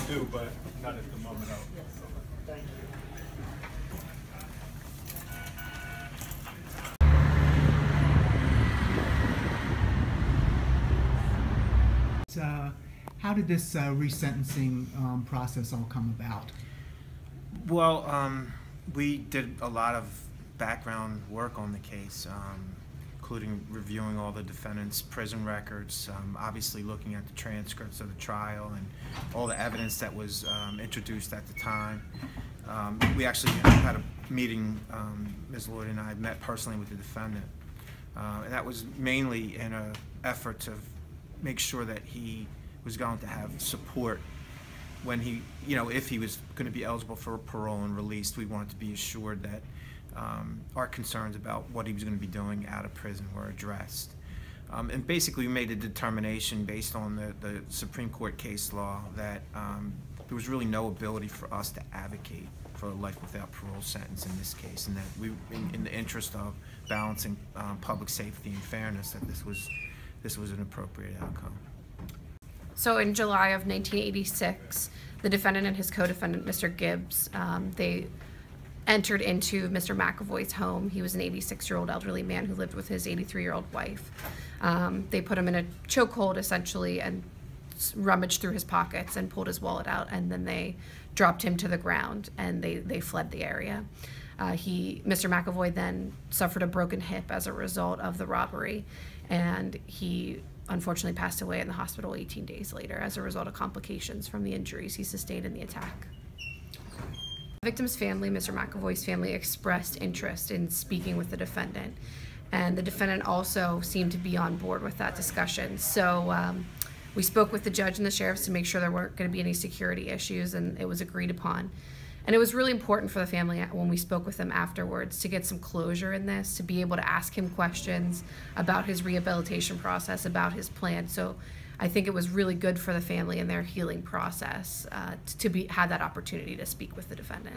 do, but not at the moment. Thank you. How did this resentencing process all come about? Well, we did a lot of background work on the case, including reviewing all the defendant's prison records, obviously looking at the transcripts of the trial and all the evidence that was introduced at the time. We actually had a meeting, Ms. Lloyd and I met personally with the defendant, and that was mainly in an effort to make sure that he was going to have support when he, if he was going to be eligible for parole and released. We wanted to be assured that our concerns about what he was going to be doing out of prison were addressed. And basically we made a determination based on the Supreme Court case law that there was really no ability for us to advocate for a life without parole sentence in this case, and that we, in the interest of balancing public safety and fairness, that this was an appropriate outcome. So in July of 1986, the defendant and his co-defendant, Mr. Gibbs, they entered into Mr. McAvoy's home. He was an 86-year-old elderly man who lived with his 83-year-old wife. They put him in a chokehold, essentially, and rummaged through his pockets and pulled his wallet out, and then they dropped him to the ground, and they fled the area. Mr. McAvoy then suffered a broken hip as a result of the robbery, and he unfortunately passed away in the hospital 18 days later as a result of complications from the injuries he sustained in the attack. The victim's family, Mr. McAvoy's family, expressed interest in speaking with the defendant, and the defendant also seemed to be on board with that discussion. So we spoke with the judge and the sheriffs to make sure there weren't going to be any security issues, and it was agreed upon. And it was really important for the family when we spoke with them afterwards to get some closure in this, to be able to ask him questions about his rehabilitation process, about his plan. So I think it was really good for the family in their healing process to have that opportunity to speak with the defendant.